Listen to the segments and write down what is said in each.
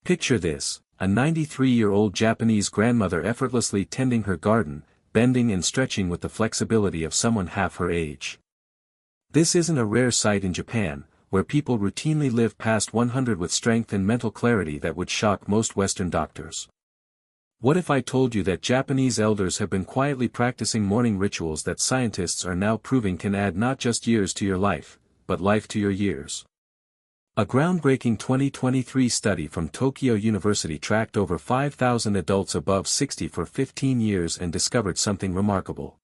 Picture this, a 93-year-old Japanese grandmother effortlessly tending her garden, bending and stretching with the flexibility of someone half her age. This isn't a rare sight in Japan, where people routinely live past 100 with strength and mental clarity that would shock most Western doctors. What if I told you that Japanese elders have been quietly practicing morning rituals that scientists are now proving can add not just years to your life, but life to your years? A groundbreaking 2023 study from Tokyo University tracked over 5,000 adults above 60 for 15 years and discovered something remarkable.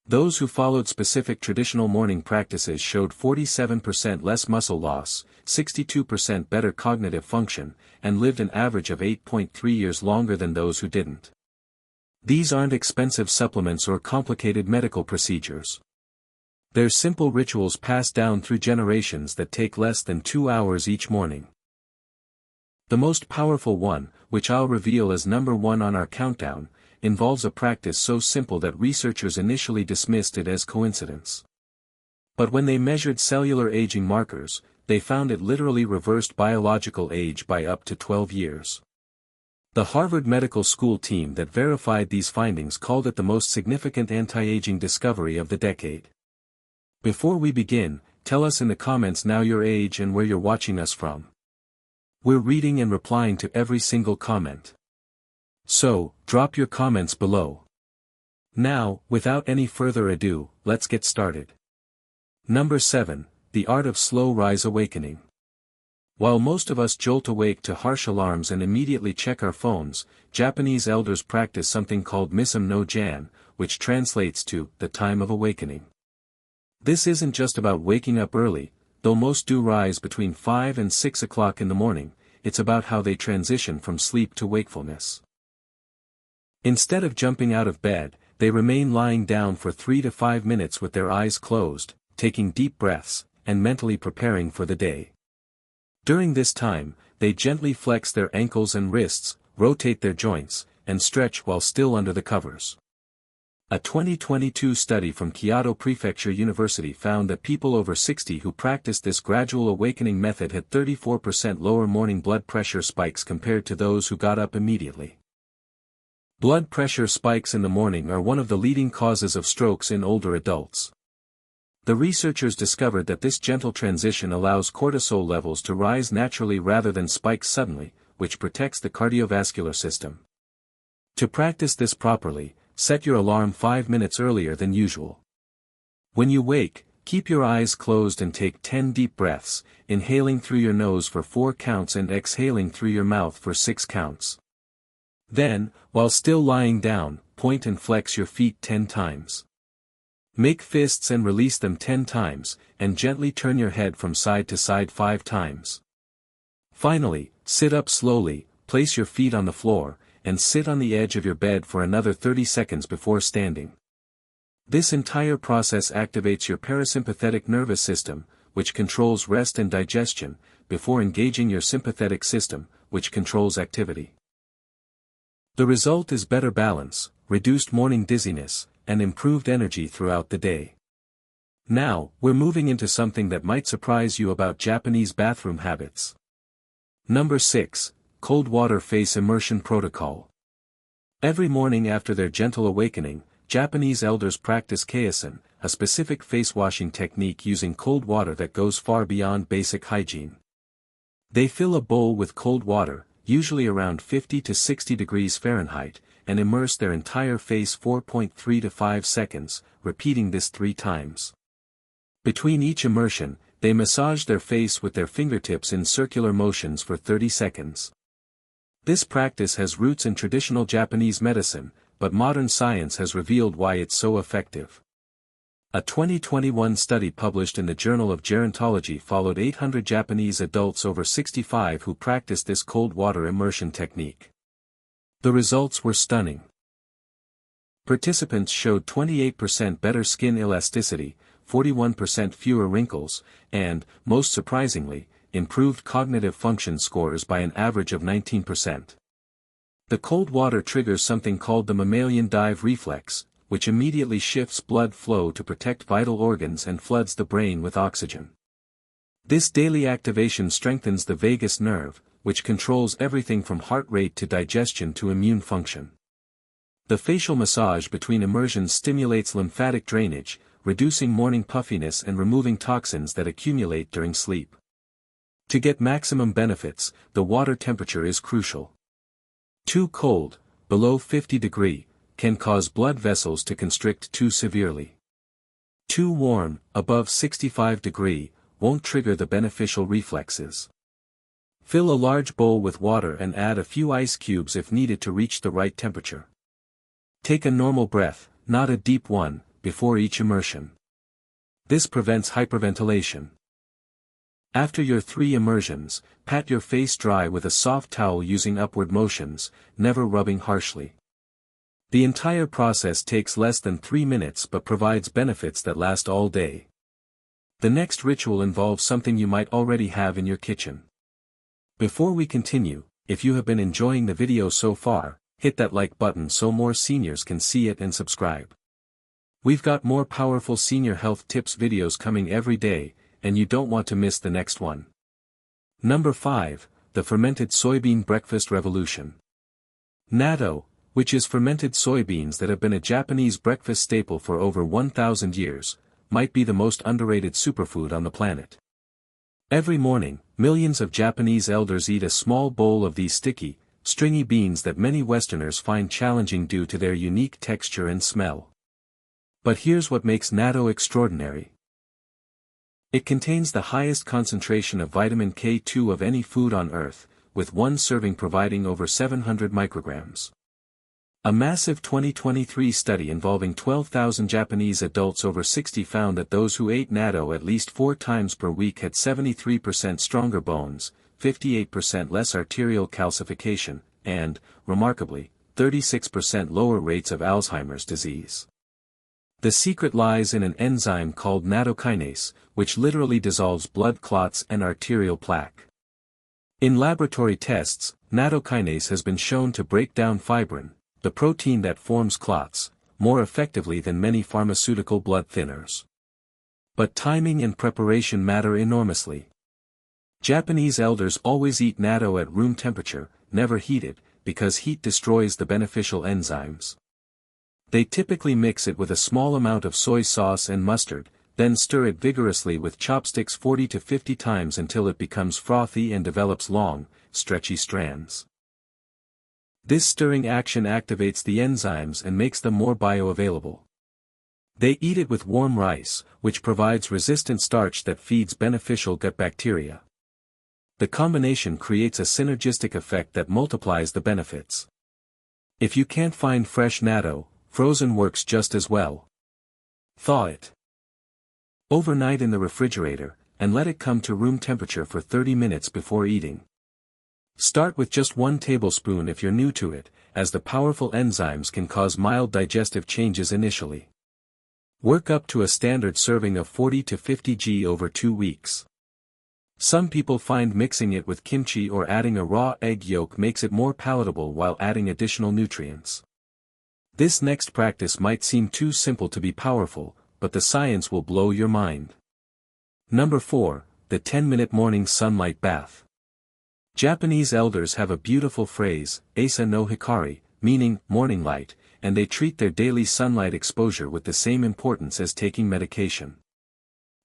Those who followed specific traditional morning practices showed 47% less muscle loss, 62% better cognitive function, and lived an average of 8.3 years longer than those who didn't. These aren't expensive supplements or complicated medical procedures. They're simple rituals passed down through generations that take less than 2 hours each morning. The most powerful one, which I'll reveal as number 1 on our countdown, involves a practice so simple that researchers initially dismissed it as coincidence. But when they measured cellular aging markers, they found it literally reversed biological age by up to 12 years. The Harvard Medical School team that verified these findings called it the most significant anti-aging discovery of the decade. Before we begin, tell us in the comments now your age and where you're watching us from. We're reading and replying to every single comment. So, drop your comments below. Now, without any further ado, let's get started. Number 7, the art of slow rise awakening. While most of us jolt awake to harsh alarms and immediately check our phones, Japanese elders practice something called Misum no Jan, which translates to the time of awakening. This isn't just about waking up early, though most do rise between 5 and 6 o'clock in the morning, it's about how they transition from sleep to wakefulness. Instead of jumping out of bed, they remain lying down for 3 to 5 minutes with their eyes closed, taking deep breaths, and mentally preparing for the day. During this time, they gently flex their ankles and wrists, rotate their joints, and stretch while still under the covers. A 2022 study from Kyoto Prefecture University found that people over 60 who practiced this gradual awakening method had 34% lower morning blood pressure spikes compared to those who got up immediately. Blood pressure spikes in the morning are one of the leading causes of strokes in older adults. The researchers discovered that this gentle transition allows cortisol levels to rise naturally rather than spike suddenly, which protects the cardiovascular system. To practice this properly, set your alarm 5 minutes earlier than usual. When you wake, keep your eyes closed and take 10 deep breaths, inhaling through your nose for 4 counts and exhaling through your mouth for 6 counts. Then, while still lying down, point and flex your feet 10 times. Make fists and release them 10 times, and gently turn your head from side to side 5 times. Finally, sit up slowly, place your feet on the floor, and sit on the edge of your bed for another 30 seconds before standing. This entire process activates your parasympathetic nervous system, which controls rest and digestion, before engaging your sympathetic system, which controls activity. The result is better balance, reduced morning dizziness, and improved energy throughout the day. Now, we're moving into something that might surprise you about Japanese bathroom habits. Number 6. Cold water face immersion protocol. Every morning after their gentle awakening, Japanese elders practice keisan, a specific face washing technique using cold water that goes far beyond basic hygiene. They fill a bowl with cold water, usually around 50 to 60 degrees Fahrenheit, and immerse their entire face 4.3 to 5 seconds, repeating this 3 times. Between each immersion, they massage their face with their fingertips in circular motions for 30 seconds. This practice has roots in traditional Japanese medicine, but modern science has revealed why it's so effective. A 2021 study published in the Journal of Gerontology followed 800 Japanese adults over 65 who practiced this cold water immersion technique. The results were stunning. Participants showed 28% better skin elasticity, 41% fewer wrinkles, and, most surprisingly, improved cognitive function scores by an average of 19%. The cold water triggers something called the mammalian dive reflex, which immediately shifts blood flow to protect vital organs and floods the brain with oxygen. This daily activation strengthens the vagus nerve, which controls everything from heart rate to digestion to immune function. The facial massage between immersions stimulates lymphatic drainage, reducing morning puffiness and removing toxins that accumulate during sleep. To get maximum benefits, the water temperature is crucial. Too cold, below 50 degrees, can cause blood vessels to constrict too severely. Too warm, above 65 degrees, won't trigger the beneficial reflexes. Fill a large bowl with water and add a few ice cubes if needed to reach the right temperature. Take a normal breath, not a deep one, before each immersion. This prevents hyperventilation. After your 3 immersions, pat your face dry with a soft towel using upward motions, never rubbing harshly. The entire process takes less than 3 minutes but provides benefits that last all day. The next ritual involves something you might already have in your kitchen. Before we continue, if you have been enjoying the video so far, hit that like button so more seniors can see it and subscribe. We've got more powerful senior health tips videos coming every day, and you don't want to miss the next one. Number 5, the fermented soybean breakfast revolution. Natto, which is fermented soybeans that have been a Japanese breakfast staple for over 1,000 years, might be the most underrated superfood on the planet. Every morning, millions of Japanese elders eat a small bowl of these sticky, stringy beans that many Westerners find challenging due to their unique texture and smell. But here's what makes natto extraordinary. It contains the highest concentration of vitamin K2 of any food on Earth, with one serving providing over 700 micrograms. A massive 2023 study involving 12,000 Japanese adults over 60 found that those who ate natto at least 4 times per week had 73% stronger bones, 58% less arterial calcification, and, remarkably, 36% lower rates of Alzheimer's disease. The secret lies in an enzyme called nattokinase, which literally dissolves blood clots and arterial plaque. In laboratory tests, nattokinase has been shown to break down fibrin, the protein that forms clots, more effectively than many pharmaceutical blood thinners. But timing and preparation matter enormously. Japanese elders always eat natto at room temperature, never heated, because heat destroys the beneficial enzymes. They typically mix it with a small amount of soy sauce and mustard, then stir it vigorously with chopsticks 40 to 50 times until it becomes frothy and develops long, stretchy strands. This stirring action activates the enzymes and makes them more bioavailable. They eat it with warm rice, which provides resistant starch that feeds beneficial gut bacteria. The combination creates a synergistic effect that multiplies the benefits. If you can't find fresh natto, frozen works just as well. Thaw it overnight in the refrigerator, and let it come to room temperature for 30 minutes before eating. Start with just 1 tablespoon if you're new to it, as the powerful enzymes can cause mild digestive changes initially. Work up to a standard serving of 40 to 50 g over 2 weeks. Some people find mixing it with kimchi or adding a raw egg yolk makes it more palatable while adding additional nutrients. This next practice might seem too simple to be powerful, but the science will blow your mind. Number 4, the 10-minute morning sunlight bath. Japanese elders have a beautiful phrase, Asa no Hikari, meaning morning light, and they treat their daily sunlight exposure with the same importance as taking medication.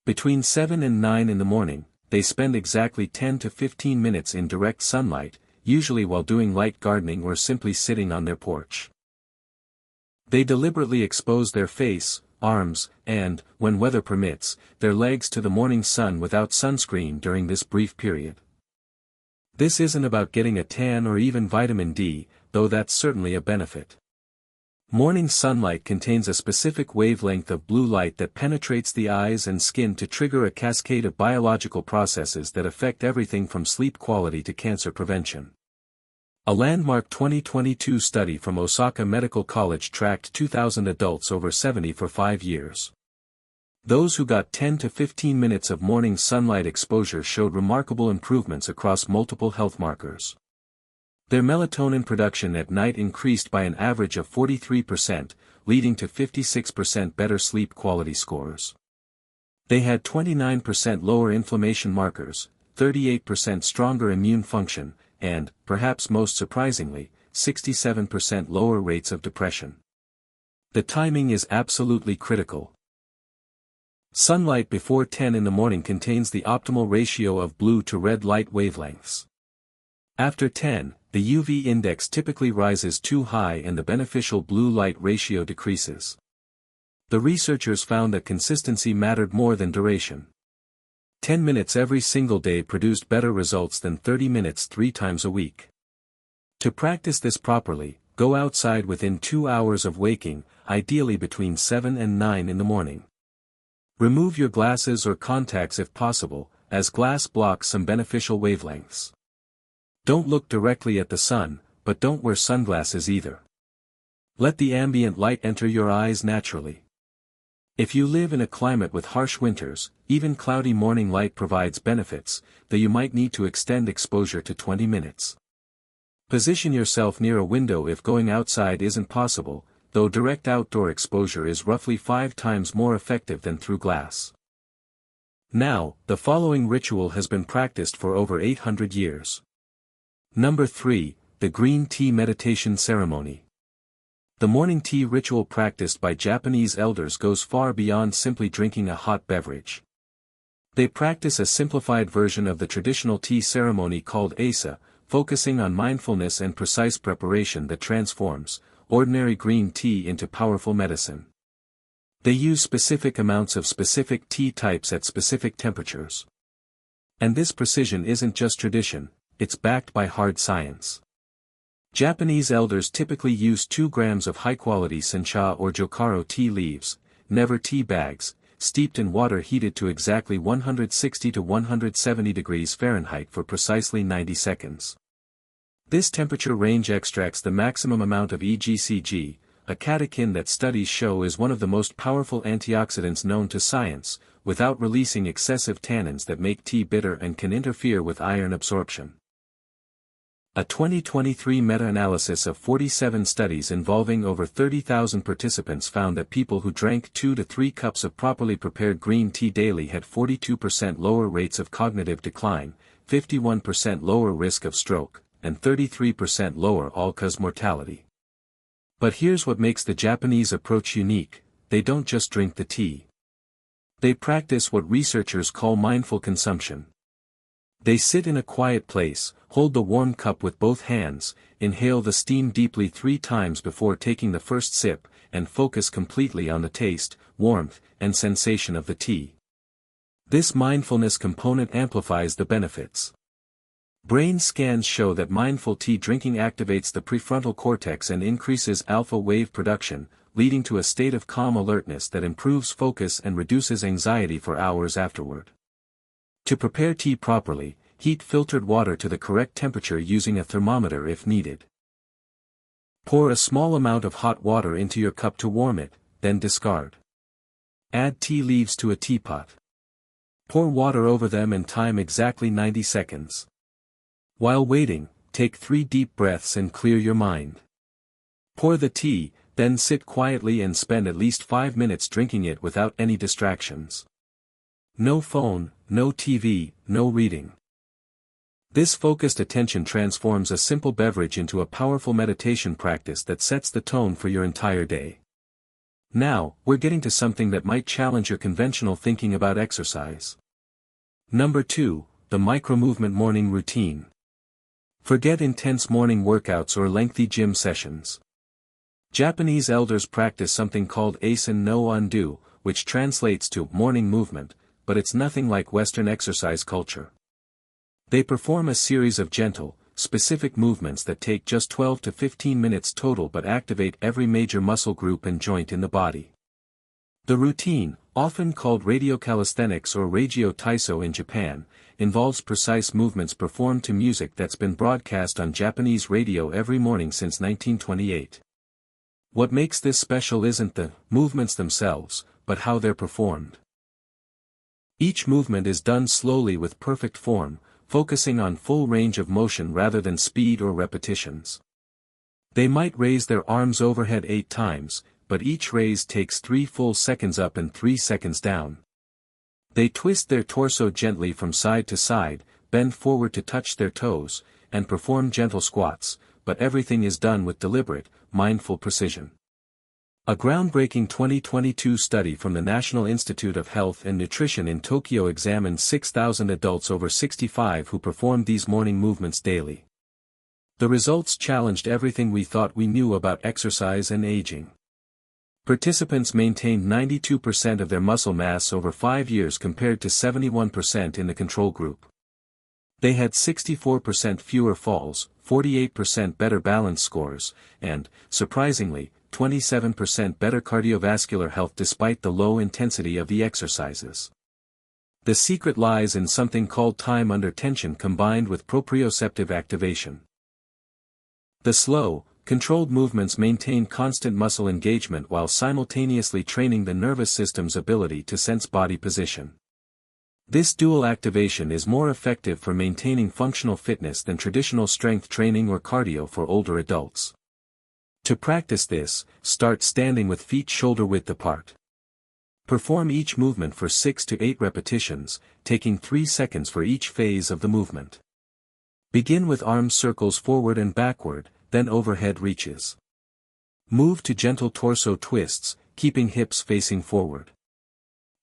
Between 7 and 9 in the morning, they spend exactly 10 to 15 minutes in direct sunlight, usually while doing light gardening or simply sitting on their porch. They deliberately expose their face, arms, and, when weather permits, their legs to the morning sun without sunscreen during this brief period. This isn't about getting a tan or even vitamin D, though that's certainly a benefit. Morning sunlight contains a specific wavelength of blue light that penetrates the eyes and skin to trigger a cascade of biological processes that affect everything from sleep quality to cancer prevention. A landmark 2022 study from Osaka Medical College tracked 2,000 adults over 70 for 5 years. Those who got 10 to 15 minutes of morning sunlight exposure showed remarkable improvements across multiple health markers. Their melatonin production at night increased by an average of 43%, leading to 56% better sleep quality scores. They had 29% lower inflammation markers, 38% stronger immune function, and, perhaps most surprisingly, 67% lower rates of depression. The timing is absolutely critical. Sunlight before 10 in the morning contains the optimal ratio of blue to red light wavelengths. After 10, the UV index typically rises too high and the beneficial blue light ratio decreases. The researchers found that consistency mattered more than duration. 10 minutes every single day produced better results than 30 minutes 3 times a week. To practice this properly, go outside within 2 hours of waking, ideally between 7 and 9 in the morning. Remove your glasses or contacts if possible, as glass blocks some beneficial wavelengths. Don't look directly at the sun, but don't wear sunglasses either. Let the ambient light enter your eyes naturally. If you live in a climate with harsh winters, even cloudy morning light provides benefits, though you might need to extend exposure to 20 minutes. Position yourself near a window if going outside isn't possible, though direct outdoor exposure is roughly 5 times more effective than through glass. Now, the following ritual has been practiced for over 800 years. Number 3, the green tea meditation ceremony. The morning tea ritual practiced by Japanese elders goes far beyond simply drinking a hot beverage. They practice a simplified version of the traditional tea ceremony called asa, focusing on mindfulness and precise preparation that transforms ordinary green tea into powerful medicine. They use specific amounts of specific tea types at specific temperatures. And this precision isn't just tradition, it's backed by hard science. Japanese elders typically use 2 grams of high-quality sencha or jokaro tea leaves, never tea bags, steeped in water heated to exactly 160 to 170 degrees Fahrenheit for precisely 90 seconds. This temperature range extracts the maximum amount of EGCG, a catechin that studies show is one of the most powerful antioxidants known to science, without releasing excessive tannins that make tea bitter and can interfere with iron absorption. A 2023 meta-analysis of 47 studies involving over 30,000 participants found that people who drank 2 to 3 cups of properly prepared green tea daily had 42% lower rates of cognitive decline, 51% lower risk of stroke, and 33% lower all-cause mortality. But here's what makes the Japanese approach unique: they don't just drink the tea. They practice what researchers call mindful consumption. They sit in a quiet place, hold the warm cup with both hands, inhale the steam deeply 3 times before taking the first sip, and focus completely on the taste, warmth, and sensation of the tea. This mindfulness component amplifies the benefits. Brain scans show that mindful tea drinking activates the prefrontal cortex and increases alpha wave production, leading to a state of calm alertness that improves focus and reduces anxiety for hours afterward. To prepare tea properly, heat filtered water to the correct temperature using a thermometer if needed. Pour a small amount of hot water into your cup to warm it, then discard. Add tea leaves to a teapot. Pour water over them and time exactly 90 seconds. While waiting, take 3 deep breaths and clear your mind. Pour the tea, then sit quietly and spend at least 5 minutes drinking it without any distractions. No phone, no TV, no reading. This focused attention transforms a simple beverage into a powerful meditation practice that sets the tone for your entire day. Now, we're getting to something that might challenge your conventional thinking about exercise. Number 2, the micro-movement morning routine. Forget intense morning workouts or lengthy gym sessions. Japanese elders practice something called Asen no Undo, which translates to morning movement, but it's nothing like Western exercise culture. They perform a series of gentle, specific movements that take just 12 to 15 minutes total but activate every major muscle group and joint in the body. The routine, often called radiocalisthenics or Reigyo Taiso in Japan, involves precise movements performed to music that's been broadcast on Japanese radio every morning since 1928. What makes this special isn't the movements themselves, but how they're performed. Each movement is done slowly with perfect form, focusing on full range of motion rather than speed or repetitions. They might raise their arms overhead 8 times, but each raise takes 3 full seconds up and 3 seconds down. They twist their torso gently from side to side, bend forward to touch their toes, and perform gentle squats, but everything is done with deliberate, mindful precision. A groundbreaking 2022 study from the National Institute of Health and Nutrition in Tokyo examined 6,000 adults over 65 who performed these morning movements daily. The results challenged everything we thought we knew about exercise and aging. Participants maintained 92% of their muscle mass over 5 years compared to 71% in the control group. They had 64% fewer falls, 48% better balance scores, and, surprisingly, 27% better cardiovascular health despite the low intensity of the exercises. The secret lies in something called time under tension combined with proprioceptive activation. The slow, controlled movements maintain constant muscle engagement while simultaneously training the nervous system's ability to sense body position. This dual activation is more effective for maintaining functional fitness than traditional strength training or cardio for older adults. To practice this, start standing with feet shoulder width apart. Perform each movement for 6 to 8 repetitions, taking 3 seconds for each phase of the movement. Begin with arm circles forward and backward, then overhead reaches. Move to gentle torso twists, keeping hips facing forward.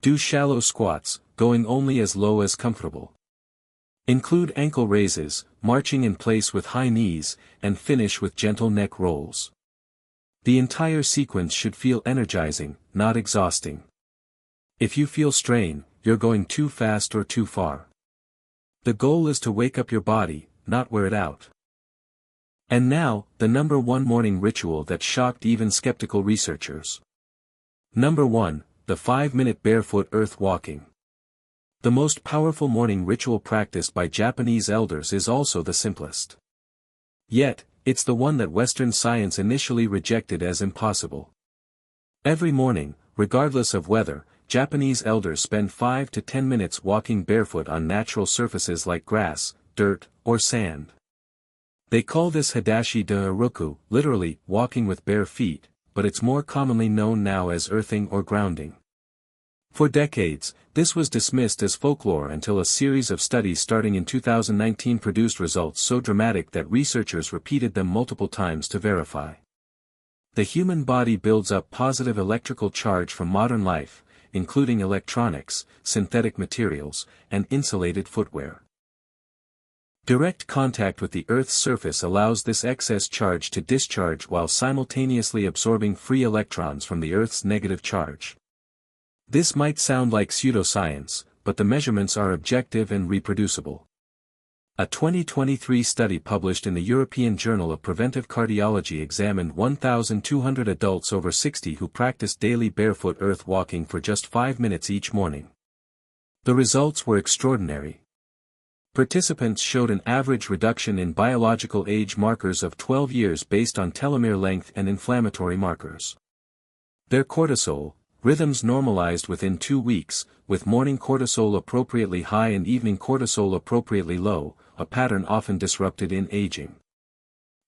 Do shallow squats, going only as low as comfortable. Include ankle raises, marching in place with high knees, and finish with gentle neck rolls. The entire sequence should feel energizing, not exhausting. If you feel strain, you're going too fast or too far. The goal is to wake up your body, not wear it out. And now, the number 1 morning ritual that shocked even skeptical researchers. Number 1, the 5-minute barefoot earth walking. The most powerful morning ritual practiced by Japanese elders is also the simplest. Yet, it's the one that Western science initially rejected as impossible. Every morning, regardless of weather, Japanese elders spend 5 to 10 minutes walking barefoot on natural surfaces like grass, dirt, or sand. They call this hadashi de aruku, literally, walking with bare feet, but it's more commonly known now as earthing or grounding. For decades, this was dismissed as folklore until a series of studies starting in 2019 produced results so dramatic that researchers repeated them multiple times to verify. The human body builds up positive electrical charge from modern life, including electronics, synthetic materials, and insulated footwear. Direct contact with the Earth's surface allows this excess charge to discharge while simultaneously absorbing free electrons from the Earth's negative charge. This might sound like pseudoscience, but the measurements are objective and reproducible. A 2023 study published in the European Journal of Preventive Cardiology examined 1,200 adults over 60 who practiced daily barefoot earth walking for just 5 minutes each morning. The results were extraordinary. Participants showed an average reduction in biological age markers of 12 years based on telomere length and inflammatory markers. Their cortisol rhythms normalized within 2 weeks, with morning cortisol appropriately high and evening cortisol appropriately low, a pattern often disrupted in aging.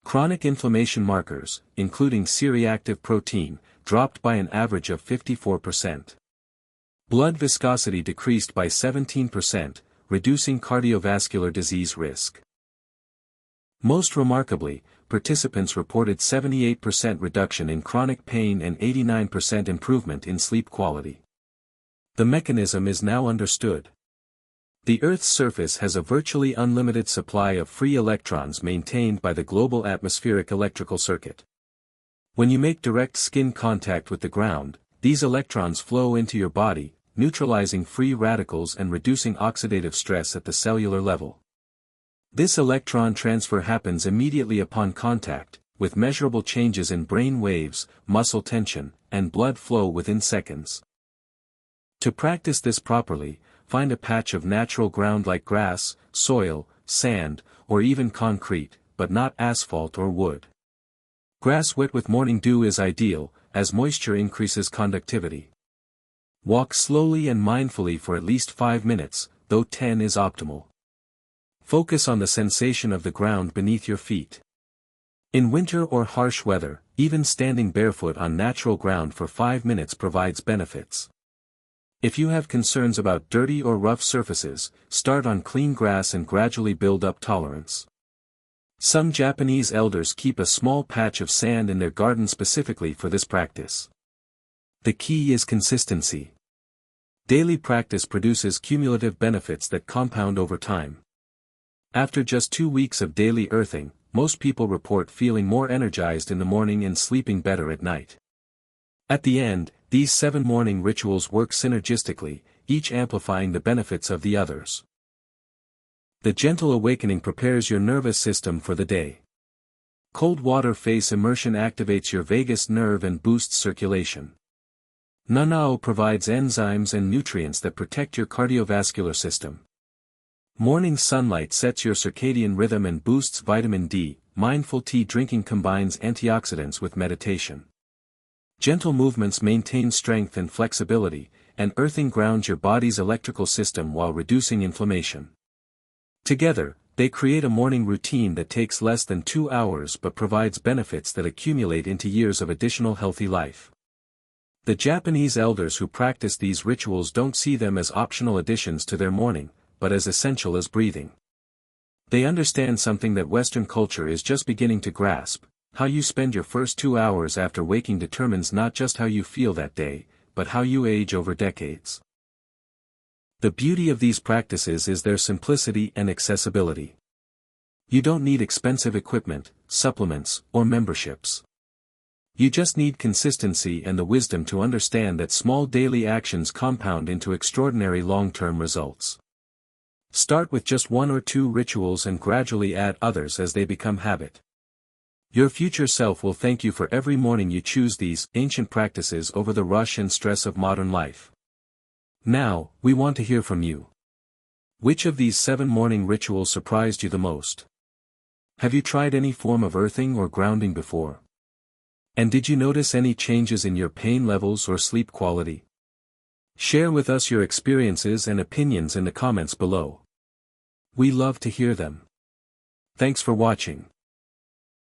Chronic inflammation markers, including C-reactive protein, dropped by an average of 54%. Blood viscosity decreased by 17%, reducing cardiovascular disease risk. Most remarkably, participants reported 78% reduction in chronic pain and 89% improvement in sleep quality. The mechanism is now understood. The Earth's surface has a virtually unlimited supply of free electrons maintained by the global atmospheric electrical circuit. When you make direct skin contact with the ground, these electrons flow into your body, neutralizing free radicals and reducing oxidative stress at the cellular level. This electron transfer happens immediately upon contact, with measurable changes in brain waves, muscle tension, and blood flow within seconds. To practice this properly, find a patch of natural ground like grass, soil, sand, or even concrete, but not asphalt or wood. Grass wet with morning dew is ideal, as moisture increases conductivity. Walk slowly and mindfully for at least 5 minutes, though 10 is optimal. Focus on the sensation of the ground beneath your feet. In winter or harsh weather, even standing barefoot on natural ground for 5 minutes provides benefits. If you have concerns about dirty or rough surfaces, start on clean grass and gradually build up tolerance. Some Japanese elders keep a small patch of sand in their garden specifically for this practice. The key is consistency. Daily practice produces cumulative benefits that compound over time. After just 2 weeks of daily earthing, most people report feeling more energized in the morning and sleeping better at night. At the end, these 7 morning rituals work synergistically, each amplifying the benefits of the others. The gentle awakening prepares your nervous system for the day. Cold water face immersion activates your vagus nerve and boosts circulation. Nanao provides enzymes and nutrients that protect your cardiovascular system. Morning sunlight sets your circadian rhythm and boosts vitamin D. Mindful tea drinking combines antioxidants with meditation. Gentle movements maintain strength and flexibility, and earthing grounds your body's electrical system while reducing inflammation. Together, they create a morning routine that takes less than 2 hours but provides benefits that accumulate into years of additional healthy life. The Japanese elders who practice these rituals don't see them as optional additions to their morning, but as essential as breathing. They understand something that Western culture is just beginning to grasp: how you spend your first 2 hours after waking determines not just how you feel that day, but how you age over decades. The beauty of these practices is their simplicity and accessibility. You don't need expensive equipment, supplements, or memberships. You just need consistency and the wisdom to understand that small daily actions compound into extraordinary long-term results. Start with just 1 or 2 rituals and gradually add others as they become habit. Your future self will thank you for every morning you choose these ancient practices over the rush and stress of modern life. Now, we want to hear from you. Which of these 7 morning rituals surprised you the most? Have you tried any form of earthing or grounding before? And did you notice any changes in your pain levels or sleep quality? Share with us your experiences and opinions in the comments below. We love to hear them. Thanks for watching.